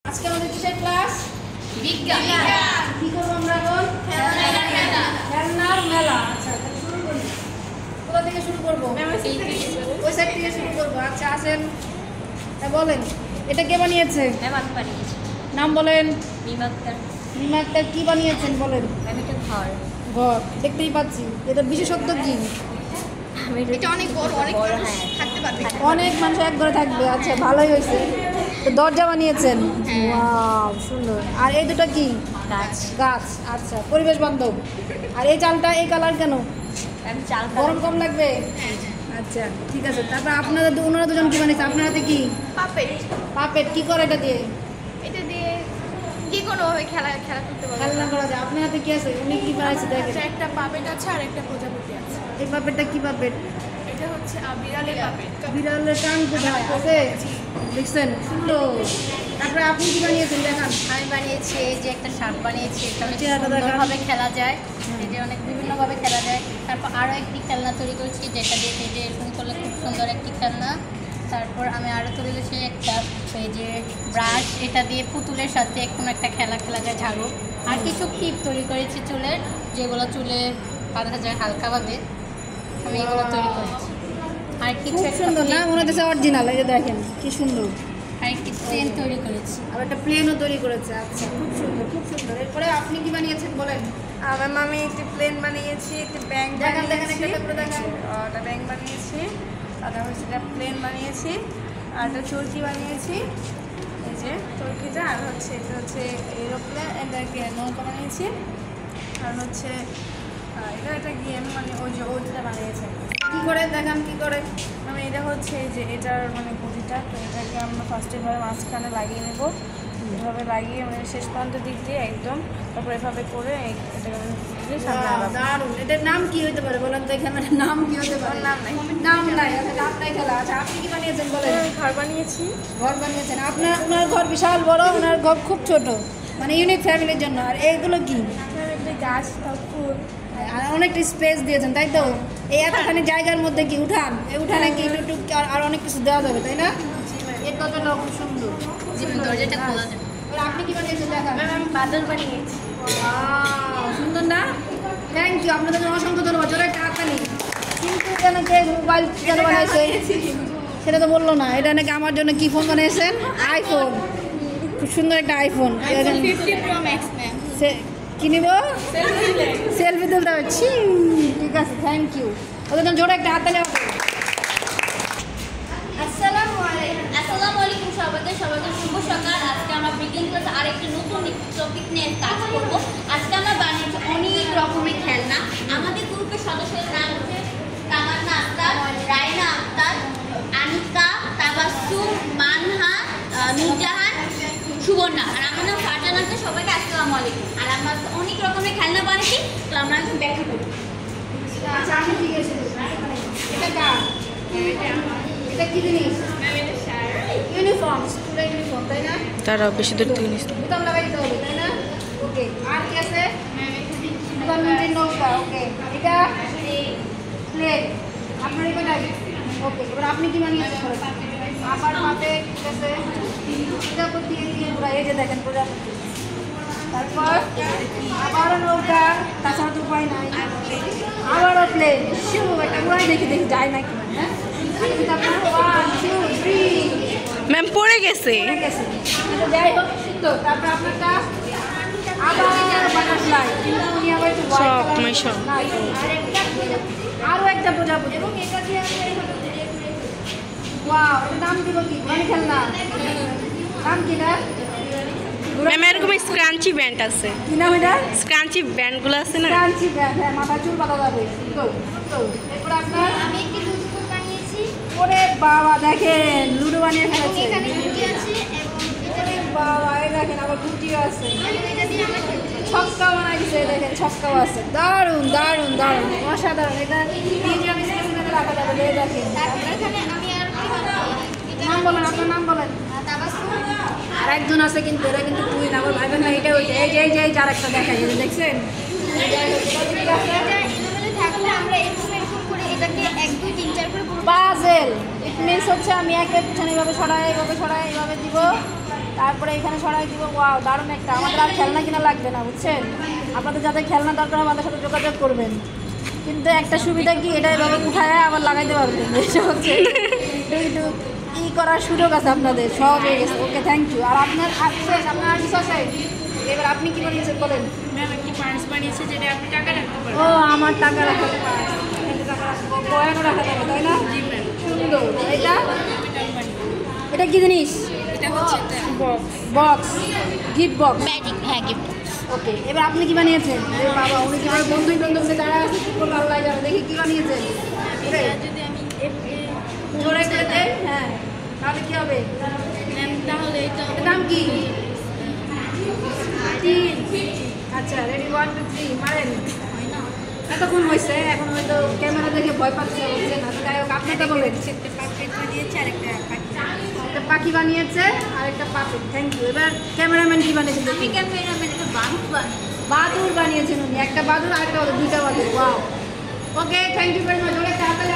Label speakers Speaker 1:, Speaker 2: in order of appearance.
Speaker 1: আজকে আমাদের কিসের ক্লাস?
Speaker 2: বিজ্ঞান।
Speaker 1: কি করবো আমরা এখন? খেলনার মেলা। আচ্ছা তাহলে শুরু করি। কোথা থেকে শুরু করবো? ওই সাইড থেকে শুরু করবো। আচ্ছা আসেন, বলেন এটা কে বানিয়েছে? নাম বলেন। মিমা আক্তার। কি বানিয়েছেন বলেন? ঘর দেখতেই পাচ্ছি। এটা বিশেষত্ব কি?
Speaker 2: এটা অনেক বড়, অনেক মানুষ থাকতে পারবে।
Speaker 1: অনেক মানুষ এক ঘরে থাকবে। আচ্ছা ভালোই হয়েছে। তো দরজা বানিয়েছেন। ওয়াও সুন্দর। আর এই দুটো কি? গাছ। আচ্ছা পরিবেশ বান্ধব। আর এই চালটা এই কালার কেন? গরম কম লাগবে? আচ্ছা ঠিক আছে। তারপর আপনাদের ওনারা দুজন কি বানিয়েছে? আপনার হাতে কি? পাপেট। কি করে এটা দিয়ে?
Speaker 2: এটা দিয়ে যে কোনো ভাবে খেলা করতে পারবে।
Speaker 1: খেলনা করা যায়। আপনার হাতে কি আছে? উনি কি বানাইছে দেখেন।
Speaker 2: একটা পাপেট আছে আর একটা প্রজাপতি আছে।
Speaker 1: এই পাপেটটা কি পাপেট?
Speaker 2: এটা হচ্ছে বিড়ালের পাপেট।
Speaker 1: বিড়ালের কান কোথায় আছে? দেখছেন সুন্দর। তারপরে আপনি কি বানিয়েছেন দেখান।
Speaker 3: আমি বানিয়েছি এই যে একটা শার্ট বানিয়েছি, এটা অনেক
Speaker 1: চেহারাটা দেখান।
Speaker 3: সুন্দরভাবে খেলা যায়, এই যে অনেক বিভিন্নভাবে খেলা যায়। তারপর আরও একটি খেলনা তৈরি করেছি যেটা দিয়ে এই যে এরকম করলে খুব সুন্দর একটি খেলনা। তারপর আমি আরও তৈরি করেছি একটা এই যে ব্রাশ, এটা দিয়ে পুতুলের সাথে কোনো একটা খেলা যায়, ঝাড়ু। আর কিছু ক্লিপ তৈরি করেছি চুলের, যেগুলো চুলে বাঁধা যায় হালকাভাবে, আমি এগুলো তৈরি করেছি। আর কিছু
Speaker 1: খুব
Speaker 3: একটা
Speaker 1: সুন্দর না? মনে হচ্ছে অরিজিনাল। এই যে দেখেন কি সুন্দর।
Speaker 3: আর একটি ট্রেন তৈরি করেছি।
Speaker 1: আর একটা প্লেনও তৈরি করেছে। আচ্ছা খুব সুন্দর, খুব সুন্দর। এরপরে আপনি কি বানিয়েছেন বলেন।
Speaker 2: আমার আমি একটি প্লেন বানিয়েছি, একটি ব্যাংক
Speaker 1: দেখান
Speaker 2: বানিয়েছি,
Speaker 1: একটা করে দেখান।
Speaker 2: একটা ব্যাংক বানিয়েছি, আর হচ্ছে একটা প্লেন বানিয়েছি, আর একটা চরকি বানিয়েছি। এই যে চরকিটা, আর হচ্ছে এটা হচ্ছে এরোপ্লেন, এটাকে নৌকা বানিয়েছি, আর হচ্ছে এটা একটা গেম, মানে ওই যে ওইটা বানিয়েছে।
Speaker 1: কি করে দেখান কি করে।
Speaker 2: মানে এটা হচ্ছে এই যে এটার মানে গতিটা, তো এটাকে আমরা ফার্স্টে এভাবে মাঝখানে লাগিয়ে নেব, এভাবে লাগিয়ে মানে শেষ প্রান্ত দিক দিয়ে একদম, তারপর এভাবে করে এটাকে সামনে আগাবো।
Speaker 1: দারুণ। এটার নাম কি হতে পারে বলেন তো? এখানে নাম কি হতে পারে?
Speaker 2: নাম নাই।
Speaker 1: নাম নাই। আচ্ছা নাম নাই খেলা। আচ্ছা আপনি কি বানিয়েছেন বলেন।
Speaker 2: আমি ঘর বানিয়েছি।
Speaker 1: ঘর বানিয়েছেন। ওনার ঘর বিশাল বড়, ওনার ঘর খুব ছোট, মানে ইউনিক ফ্যামিলির জন্য। আর এইগুলো কি?
Speaker 2: একটা গাছ, তার ফুল,
Speaker 1: আর অনেকটা স্পেস দিয়েছেন তাই তো? এই এতখানি জায়গার মধ্যে কি উঠান? এই উঠানে কি একটু আর অনেক কিছু দেওয়া যাবে তাই না? এর দরজাটা খুব সুন্দর।
Speaker 3: দরজাটা খোলা যায়।
Speaker 1: এবার আপনি কি বানিয়েছেন দেখান।
Speaker 2: আমি বাদল বানিয়েছি।
Speaker 1: সুন্দর না? Thank you. আপনাদের জন্য অসংখ্য ধন্যবাদ। জোরে একটা হাততালি। কিন্তু যেন কে মোবাইল যেন বানাইছে সেটা তো বললো না। এটা নাকি আমার জন্য কি ফোন বানিয়েছেন? আইফোন। খুব সুন্দর একটা আইফোন।
Speaker 2: 50 Pro Max ma'am.
Speaker 1: কি নিব? সেলফি তুলতে হবে। ঠিক আছে থ্যাংক ইউ। ওদের জন্য জোরে একটা হাততালি হবে।
Speaker 3: আসসালামু আলাইকুম সবাইকে শুভ সকাল। আজকে আমরা বিজ্ঞান ক্লাসে আরেকটি নতুন টপিক নিয়ে কাজ করব। আজকে আমরা বানিয়েছি অনেক রকমের খেলনা। আমাদের গ্রুপের সদস্যদের নাম হচ্ছে তামান্না আক্তার, রায়না আক্তার, আনিকা, তাবাসসুম, মানহা, নূরজাহান, সুবর্ণা। আর আমার নাম ফারজানা আক্তার। সবাইকে আসসালামু আলাইকুম। আর আমরা অনেক রকমের খেলনা বানিয়েছি, তো আমরা এখন ব্যাখ্যা করি।
Speaker 1: আচ্ছা আমি জিজ্ঞেস করি। এটা কার? এটা কি জিনিস? ইউনিফর্ম, স্কুলের ইউনিফর্ম তাই না?
Speaker 2: তারা বেশি দূর থেকে
Speaker 1: বোতাম লাগাই দিতে হবে তাই না? ওকে। আর কি আছে? প্রধানমন্ত্রীর নৌকা। ওকে। এটা প্লেন। আপনার কোথায়? ওকে। এবার আপনি কি বানিয়েছেন? আবার পাপে ঠিক আছে। প্রজাপতি দিয়ে ঘোরা। এই যে দেখেন প্রজাপতি। তারপর আবারও নৌকা, তাছাড়া তো উপায় নাই। আবারও প্লেন। একটা উড়াই দেখি যায় নাকি। হ্যাঁ তারপর 1 2 3
Speaker 2: ম্যাম পড়ে গেছে।
Speaker 1: যাই হোক সুন্দর। তারপর আপনারটা আবার বাটারফ্লাই, কিন্তু উনি আবার একটু
Speaker 2: সব সব
Speaker 1: আরও একটা প্রজাপতি। এবং এটা দিয়ে ওয়াও, এটার নাম দিব কি? ঘোড়ানি খেলনা। নাম কি না?
Speaker 2: ম্যাম এরকম স্ক্রাঞ্চি ব্যান্ড আছে।
Speaker 1: কি নাম এটা?
Speaker 2: স্ক্রাঞ্চি ব্যান্ডগুলো আছে না?
Speaker 1: Crunchy band. হ্যাঁ মাথা চুল বাঁধা যাবে। সুন্দর সুন্দর। এরপর আপনার
Speaker 3: আমি একটি লুডো বানিয়েছি।
Speaker 1: ওরে বাবা দেখেন লুডো বানিয়ে ফেলেছে।
Speaker 3: এখানে গুটি আছে
Speaker 1: ওরে বাবা এই দেখেন আবার গুটিও আছে।
Speaker 3: এবং এটা দিয়ে আমরা খেলতে পারি।
Speaker 1: ছক্কা বানাই দিছে দেখেন, ছক্কাও আছে। দারুণ দারুণ দারুণ অসাধারণ। এটা মিউজিয়াম স্টেশনে রাখা যাবে। এই দেখেন।
Speaker 3: তারপর এখানে আমি আর কি
Speaker 1: নাম বলেন, আপনার নাম বলেন।
Speaker 3: তাবাসসুম।
Speaker 1: আর একজন আছে কিন্তু এরা কিন্তু তুই না, আমার ভাইবেন না। এটা ওইটা এই যে যার একটা দেখাই দেখছেন।
Speaker 3: এটা এভাবে থাকলে আমরা এরকম করে এটাকে 1 2 3 4 করে পুরো
Speaker 1: পাজেল। ইট মিনস হচ্ছে আমি একের পিছনে এইভাবে সরাই এইভাবে দিব, তারপরে এখানে সরাই দিব। ওয়াও, দারুণ একটা। আমাদের আর খেলনা কিনা লাগবে না, বুঝছেন? আপনাদের যাদের খেলনা দরকার আমাদের সাথে যোগাযোগ করবেন। কিন্তু একটা সুবিধা কি, এটা এভাবে উঠায় আবার লাগাইতে পারবেন। এটা হচ্ছে একটু ই করার সুযোগ আছে আপনাদের, সহজ হয়ে গেছে। ওকে, থ্যাংক ইউ। আর আপনার শেষ, আপনার আর কিছু আছে? এবার আপনি কি বানিয়েছেন বলেন?
Speaker 2: ম্যাম একটি পার্স বানিয়েছে যেটা আপনি টাকা রাখতে
Speaker 1: ও,
Speaker 2: পারবেন।
Speaker 1: আমার টাকা রাখাতে পারে, কয়েনও রাখা যাবে, তাই না?
Speaker 2: জি ম্যাম।
Speaker 1: সুন্দর। এটা
Speaker 2: এটা আমি বানিয়েছি।
Speaker 1: এটা কি জিনিস?
Speaker 2: এটা হচ্ছে box.
Speaker 1: Box, gift box.
Speaker 3: Magic, হ্যাঁ গিফট।
Speaker 1: ওকে, এবার আপনি কি বানিয়েছেন? আরে বাবা, উনি কি আমার বন্ধু বান্ধব দাঁড়া আছে, কি করবো আল্লাহ জানে। দেখি কি বানিয়েছেন। এটাই।
Speaker 2: যদি আমি
Speaker 1: জোরে করে দেন, হ্যাঁ, তাহলে কি হবে?
Speaker 2: ম্যাম তাহলে এটা
Speaker 1: এটার নাম কি? 3। আচ্ছা, রেডি, 1 2 3 মারেন। এতক্ষণ হয়েছে, এখন হয়তো ক্যামেরা দেখে ভয় পাচ্ছে, হচ্ছে না। তো যাই হোক, আপনারটা বলেন।
Speaker 2: একটা পারফেক্ট বানিয়েছে আর একটা পাখি।
Speaker 1: একটা পাখি বানিয়েছে আর একটা পাখি। Thank you. এবার ক্যামেরাম্যান কি বানিয়েছে
Speaker 3: আমি
Speaker 1: দেখি।
Speaker 3: ক্যামেরাম্যান একটা বান্ধব বানিয়েছি।
Speaker 1: বাদুর বানিয়েছেন উনি। একটা বাদুর আর একটা বাদুর, দুইটা বাদুর। Wow. Okay, thank you very much. অনেক তাড়াতাড়ি